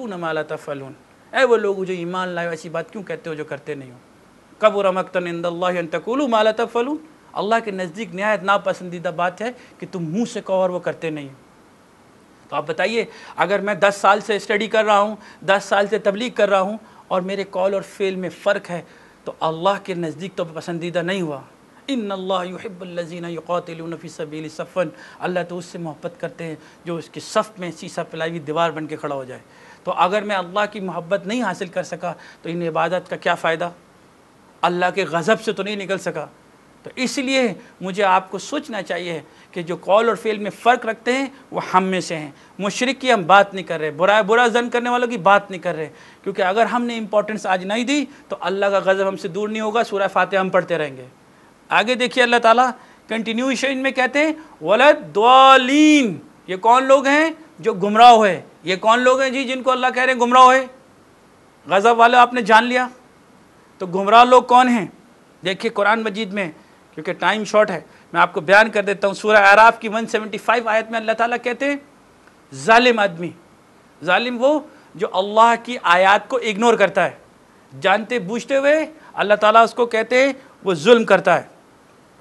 तक़ूलून मा ला तफ़अलून, ऐ वो लोग जो ईमान लाए ऐसी बात क्यों कहते हो जो करते नहीं हो। कबुर मक़तन इंदल्लाहि अन तक़ूलू मा ला तफ़अलून, अल्लाह के नज़दीक निहायत नापसंदीदा बात है कि तुम मुँह से कहो और वो करते नहीं हो। तो आप बताइए, अगर मैं 10 साल से स्टडी कर रहा हूँ, 10 साल से तबलीग कर रहा हूँ और मेरे कौल और फ़ेल में फ़र्क है, तो अल्लाह के नज़दीक तो पसंदीदा नहीं हुआ। इन्नल्लाह युहिब्बुल लज़ीना युक़ातिलूना फ़ी सबीलि सफ़्फ़न, अल्लाह तो उससे मोहब्बत करते हैं जो उसके सफ़ में सीसा पिलाई हुई दीवार बन के खड़ा हो जाए। तो अगर मैं अल्लाह की मोहब्बत नहीं हासिल कर सका तो इन इबादत का क्या फ़ायदा, अल्लाह के गज़ब से तो नहीं निकल सका। तो इसलिए मुझे आपको सोचना चाहिए कि जो कौल और फ़ेल में फ़र्क रखते हैं वो हम में से हैं। मुशरिक की हम बात नहीं कर रहे, बुरा ज़न करने वालों की बात नहीं कर रहे, क्योंकि अगर हमने इंपॉर्टेंस आज नहीं दी तो अल्लाह का गज़ब हमसे दूर नहीं होगा। सूरह फातिहा हम पढ़ते रहेंगे। आगे देखिए, अल्लाह ताला कंटिन्यूएशन में कहते हैं वलद्दालीन, ये कौन लोग हैं जो गुमराह हुए। ये कौन लोग हैं जी जिनको अल्लाह कह रहे हैं गुमराह हुए। गज़ब वाले आपने जान लिया, तो गुमराह लोग कौन हैं। देखिए कुरान मजीद में, क्योंकि टाइम शॉर्ट है मैं आपको बयान कर देता हूँ। सूरह आराफ की 175 आयत में अल्लाह ताला कहते हैं जालिम आदमी, जालिम वो जो अल्लाह की आयत को इग्नोर करता है जानते बूझते हुए, अल्लाह ताला उसको कहते हैं वो जुल्म करता है,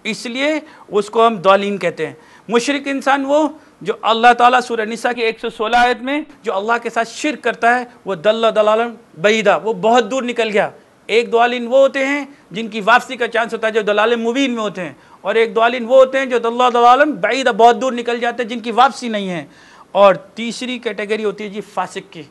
इसलिए उसको हम दालीन कहते हैं। मुशरिक इंसान वो जो अल्लाह ताला सूरह निसा की 116 आयत में जो अल्लाह के साथ शिर्क करता है, वो दल्ला दलालन बईदा, वो बहुत दूर निकल गया। एक दालीन वो होते हैं जिनकी वापसी का चांस होता है जो दलाल मुबीन में होते हैं, और एक दालीन वो होते हैं जो दल्ला दलालन बईदा, बहुत दूर निकल जाते हैं जिनकी वापसी नहीं है। और तीसरी कैटेगरी होती है जी फासिक की,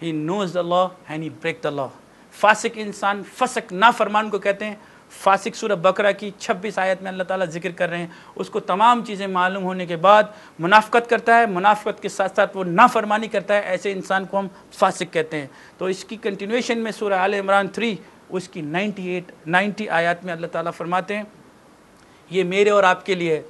he knows the law and he break the law. फासिक इंसान, फसक नाफरमान को कहते हैं। फासिक सूरह बकरा की 26 आयत में अल्लाह ताला जिक्र कर रहे हैं। उसको तमाम चीज़ें मालूम होने के बाद मुनाफ़क़त करता है, मुनाफ़क़त के साथ साथ वो नाफरमानी करता है, ऐसे इंसान को हम फासिक कहते हैं। तो इसकी कंटिन्यूएशन में सूरह आल इमरान 3 उसकी 90 आयत में अल्लाह ताला फरमाते हैं ये मेरे और आपके लिए है,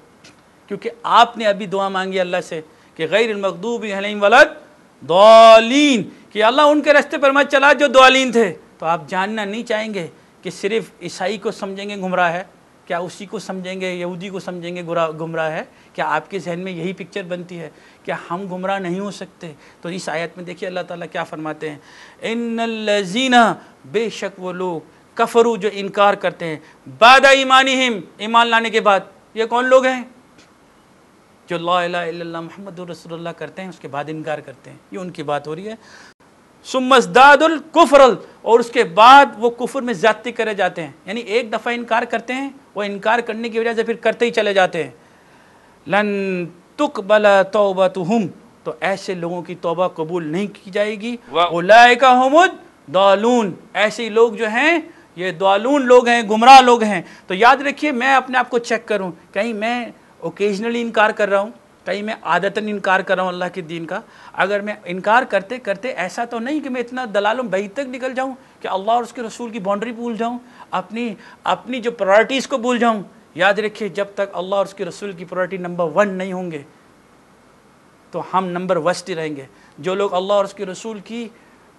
क्योंकि आपने अभी दुआ मांगी अल्लाह से कि गैरिल मग़दूबि अलैहिम वलद्दालीन, कि अल्लाह उनके रास्ते पर मत चला जो दालीन थे। तो आप जानना नहीं चाहेंगे कि सिर्फ ईसाई को समझेंगे गुमराह है, क्या उसी को समझेंगे यहूदी को समझेंगे गुमराह है? क्या आपके जहन में यही पिक्चर बनती है? क्या हम गुमराह नहीं हो सकते? तो इस आयत में देखिए अल्लाह ताला क्या फरमाते हैं, इन्नल्लज़ीना, बेशक वो लोग, कफरू जो इनकार करते हैं, बादा ईमानिहिम, ईमान लाने के बाद। ये कौन लोग हैं? जो ला इलाहा इल्लल्लाह मुहम्मदुर रसूलुल्लाह करते हैं उसके बाद इनकार करते हैं, ये उनकी बात हो रही है। सुम्मज़दादुल कुफ्र, और उसके बाद वो कुफ्र में ज़्यादती करे जाते हैं, यानी एक दफ़ा इनकार करते हैं, वो इनकार करने की वजह से फिर करते ही चले जाते हैं। लन तुक़बला तौबतुहुम, तो ऐसे लोगों की तौबा कबूल नहीं की जाएगी। उलाइका हुमुद दालून, ऐसे लोग जो हैं ये दालून लोग हैं, गुमराह लोग हैं। तो याद रखिए, मैं अपने आप को चेक करूं, कहीं मैं ओकेजनली इनकार कर रहा हूँ, कहीं मैं आदतन इनकार कर रहा हूँ अल्लाह के दीन का। अगर मैं इनकार करते करते ऐसा तो नहीं कि मैं इतना दलालों बही तक निकल जाऊँ कि अल्लाह और उसके रसूल की बाउंड्री भूल जाऊँ, अपनी जो प्रायोरिटीज़ को भूल जाऊँ। याद रखिए, जब तक अल्लाह और उसके रसूल की प्रायोरिटी नंबर 1 नहीं होंगे तो हम नंबर वर्स्ट ही रहेंगे। जो लोग अल्लाह और उसके रसूल की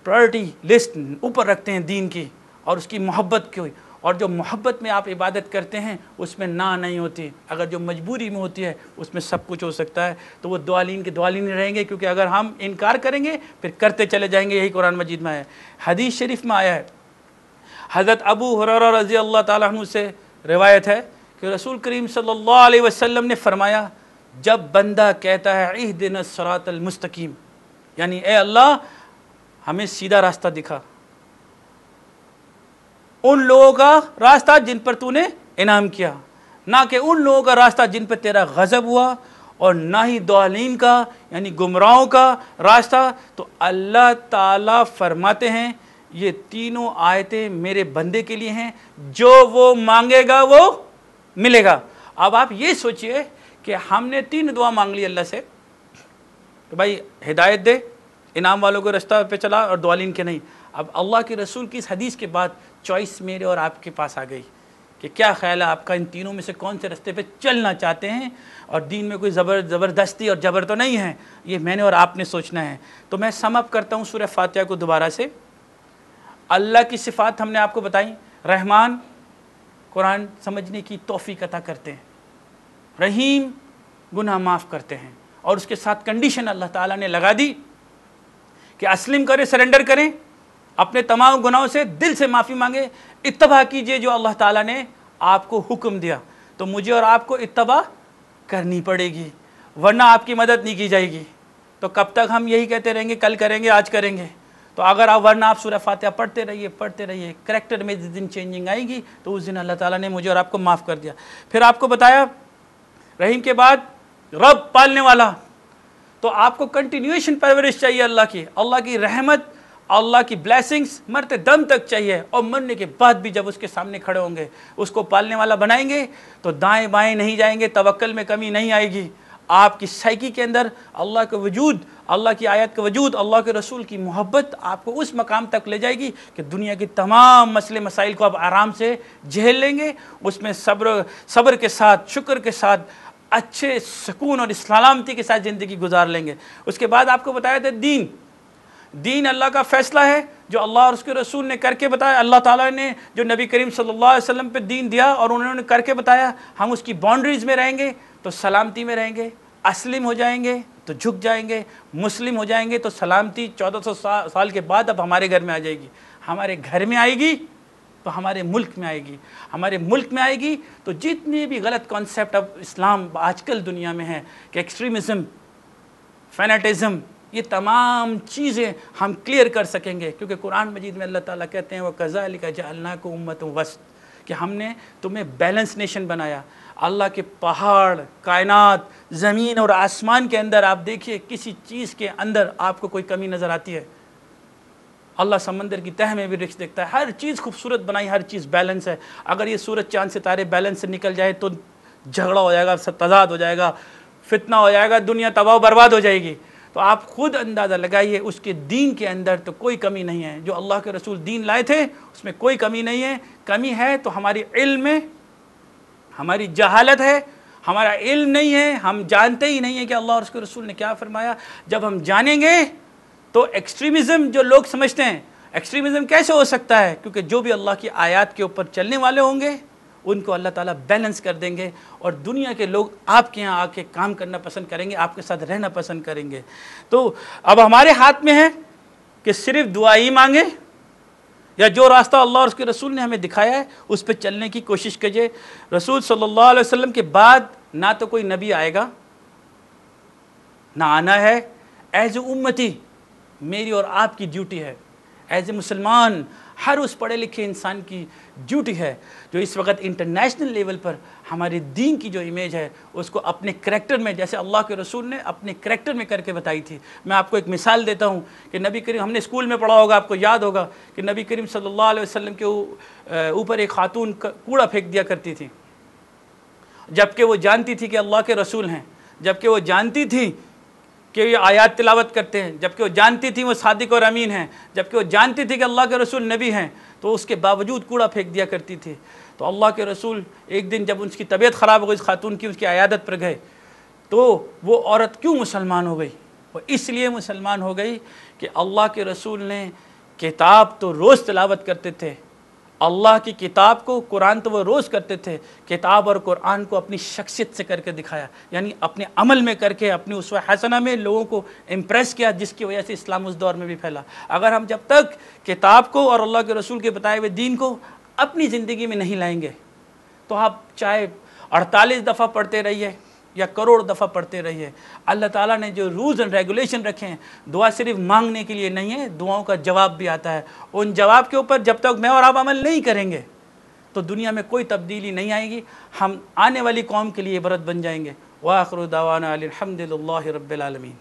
प्रायोरिटी लिस्ट ऊपर रखते हैं दीन की और उसकी मोहब्बत की, और जो मोहब्बत में आप इबादत करते हैं उसमें ना नहीं होती, अगर जो मजबूरी में होती है उसमें सब कुछ हो सकता है, तो वो दुआलीन के दुआलीन रहेंगे। क्योंकि अगर हम इनकार करेंगे फिर करते चले जाएंगे। यही कुरान मजीद में है, हदीस शरीफ में आया है। हज़रत अबू हुरैरा रज़ी अल्लाह ताला अन्हु से रिवायत है कि रसूल करीम सल्लल्लाहु अलैहि वसल्लम ने फरमाया, जब बंदा कहता है इहदिनस सिरातल मुस्तकीम, यानी ए अल्लाह हमें सीधा रास्ता दिखा, उन लोगों का रास्ता जिन पर तूने इनाम किया, ना कि उन लोगों का रास्ता जिन पर तेरा गज़ब हुआ, और ना ही दालीन का यानी गुमराहों का रास्ता। तो अल्लाह ताला फरमाते हैं ये तीनों आयतें मेरे बंदे के लिए हैं, जो वो मांगेगा वो मिलेगा। अब आप ये सोचिए कि हमने 3 दुआ मांग ली अल्लाह से कि भाई हिदायत दे, इनाम वालों को रास्ता पे चला और दालीन के नहीं। अब अल्लाह के रसूल की इस हदीस के बाद चॉइस मेरे और आपके पास आ गई कि क्या ख्याल है आपका, इन तीनों में से कौन से रास्ते पे चलना चाहते हैं। और दीन में कोई ज़बरदस्ती और जबर तो नहीं है, ये मैंने और आपने सोचना है। तो मैं सम अप करता हूँ सूरह फातिहा को दोबारा से। अल्लाह की सिफ़ात हमने आपको बताई, रहमान, कुरान समझने की तौफीक अता करते हैं, रहीम, गुनाह माफ़ करते हैं, और उसके साथ कंडीशन अल्लाह ताला ने लगा दी کہ اسلم کریں، سرنڈر کریں، اپنے تمام گناہوں سے دل سے معافی مانگے، اتباع کیجئے جو اللہ تعالیٰ نے آپ کو حکم دیا. تو مجھے اور آپ کو اتباع کرنی پڑے گی، ورنہ آپ کی مدد نہیں کی جائے گی. تو کب تک ہم یہی کہتے رہیں گے کل کریں گے آج کریں گے؟ تو اگر آپ ورنہ آپ سورہ فاتحہ پڑھتے رہیے، کریکٹر میں جس دن چینجنگ آئے گی تو اس دن اللہ تعالیٰ نے مجھے اور آپ کو معاف کر دیا. پھر آپ کو بتایا رحیم کے بعد رب پالنے والا. تو آپ کو کنٹینیویشن پرورش چاہیے اللہ کی رحمت، اللہ کی بلیسنگز مرتے دم تک چاہیے، اور مرنے کے بعد بھی جب اس کے سامنے کھڑے ہوں گے اس کو پالنے والا بنائیں گے تو دائیں بائیں نہیں جائیں گے، توکل میں کمی نہیں آئے گی. آپ کی سائیکی کے اندر اللہ کا وجود، اللہ کی آیت کا وجود، اللہ کے رسول کی محبت آپ کو اس مقام تک لے جائے گی کہ دنیا کے تمام مسئلے مسائل کو آپ آرام سے جھیل لیں گے، اس میں صبر کے ساتھ، شکر کے ساتھ، اچھے سکون اور سلامتی کے ساتھ زندگی گزار لیں گے. اس کے بعد آپ کو بتایا تھا دین اللہ کا فیصلہ ہے جو اللہ اور اس کے رسول نے کر کے بتایا. اللہ تعالیٰ نے جو نبی کریم صلی اللہ علیہ وسلم پہ دین دیا اور انہوں نے کر کے بتایا، ہم اس کی باؤنڈریز میں رہیں گے تو سلامتی میں رہیں گے. اسلم ہو جائیں گے تو جھک جائیں گے، مسلم ہو جائیں گے تو سلامتی 1400 سال کے بعد اب ہمارے گھر میں آ جائے گی. ہمارے گھر میں آئے گی تو ہمارے ملک میں آئے گی، ہمارے ملک میں آئے گی تو جتنے بھی غلط کانسیپٹ اب اسلام آج کل دنیا میں ہے کہ ایکسٹریمزم، فینیٹزم، یہ تمام چیزیں ہم کلیئر کر سکیں گے، کیونکہ قرآن مجید میں اللہ تعالیٰ کہتے ہیں وَكَذَلِكَ جَعَلْنَاكُمْ أُمَّةً وَسْطًا، کہ ہم نے تمہیں بیلنس نیشن بنایا. اللہ کے پہاڑ، کائنات، زمین اور آسمان کے اندر آپ دیکھیے کسی چیز کے اندر آپ کو کوئی کمی نظر آتی ہے؟ اللہ سمندر کی تہہ میں بھی رخ دیکھتا ہے، ہر چیز خوبصورت بنائی، ہر چیز بیلنس ہے. اگر یہ سورج چاند ستارے بیلنس سے نکل جائے تو جھگڑا ہو جائے گا، تضاد ہو جائے گا، فتنہ ہو جائے گا، دنیا تباہ و برباد ہو جائے گی. تو آپ خود اندازہ لگائیے اس کے دین کے اندر تو کوئی کمی نہیں ہے. جو اللہ کے رسول دین لائے تھے اس میں کوئی کمی نہیں ہے. کمی ہے تو ہماری علم میں، ہماری جہالت ہے، ہمارا علم نہیں ہے، ہم جانتے ہی نہیں ہیں کہ اللہ اور اس کے رسول نے کیا فرمایا. جب ہم جانیں گے تو ایکسٹریمزم جو لوگ سمجھتے ہیں، ایکسٹریمزم کیسے ہو سکتا ہے؟ کیونکہ جو بھی اللہ کی آیات کے اوپر چلنے والے ہوں گے ان کو اللہ تعالیٰ بیلنس کر دیں گے، اور دنیا کے لوگ آپ کے یہاں آ کے کام کرنا پسند کریں گے، آپ کے ساتھ رہنا پسند کریں گے. تو اب ہمارے ہاتھ میں ہے کہ صرف دعا ہی مانگے، یا جو راستہ اللہ اور اس کے رسول نے ہمیں دکھایا ہے اس پہ چلنے کی کوشش کیجیے. رسول صلی اللہ علیہ وسلم کے بعد نہ تو کوئی نبی آئے گا، نہ آنا ہے. ایز اے امتی میری اور آپ کی ڈیوٹی ہے، ایز اے مسلمان ہر اس پڑھے لکھے انسان کی ڈیوٹی ہے جو اس وقت انٹرنیشنل لیول پر ہمارے دین کی جو امیج ہے اس کو اپنے کریکٹر میں، جیسے اللہ کے رسول نے اپنے کریکٹر میں کر کے بتائی تھی. میں آپ کو ایک مثال دیتا ہوں کہ نبی کریم، ہم نے اسکول میں پڑھا ہوگا، آپ کو یاد ہوگا کہ نبی کریم صلی اللہ علیہ وسلم کے اوپر ایک خاتون کوڑا پھینک دیا کرتی تھی، جبکہ وہ جانتی تھی کہ اللہ کے رسول ہیں، جبکہ وہ جانتی تھی کہ یہ آیات تلاوت کرتے ہیں، جبکہ وہ جانتی تھی وہ صادق اور امین ہیں، جبکہ وہ جانتی تھی کہ اللہ کے رسول نبی ہیں، تو اس کے باوجود کوڑا پھینک دیا کرتی تھی. تو اللہ کے رسول ایک دن جب ان کی طبیعت خراب ہو گئی، اس خاتون کی، اس کی عیادت پر گئے، تو وہ عورت کیوں مسلمان ہو گئی؟ وہ اس لیے مسلمان ہو گئی کہ اللہ کے رسول نے کتاب تو روز تلاوت کرتے تھے، اللہ کی کتاب کو، قرآن تو وہ روز کرتے تھے، کتاب اور قرآن کو اپنی شخصیت سے کر کے دکھایا، یعنی اپنے عمل میں کر کے، اپنی اسوہ حسنہ میں لوگوں کو امپریس کیا، جس کی وجہ سے اسلام اس دور میں بھی پھیلا. اگر ہم جب تک کتاب کو اور اللہ کے رسول کے بتائے ہوئے دین کو اپنی زندگی میں نہیں لائیں گے تو آپ چاہے 48 دفعہ پڑھتے رہیے یا کروڑ دفعہ پڑھتے رہیے، اللہ تعالیٰ نے جو رولز اینڈ ریگولیشن رکھے ہیں، دعا صرف مانگنے کے لیے نہیں ہے، دعاؤں کا جواب بھی آتا ہے. ان جواب کے اوپر جب تک میں اور آپ عمل نہیں کریں گے تو دنیا میں کوئی تبدیلی نہیں آئے گی، ہم آنے والی قوم کے لیے عبرت بن جائیں گے. وآخر دعوانا الحمد للہ رب العالمین.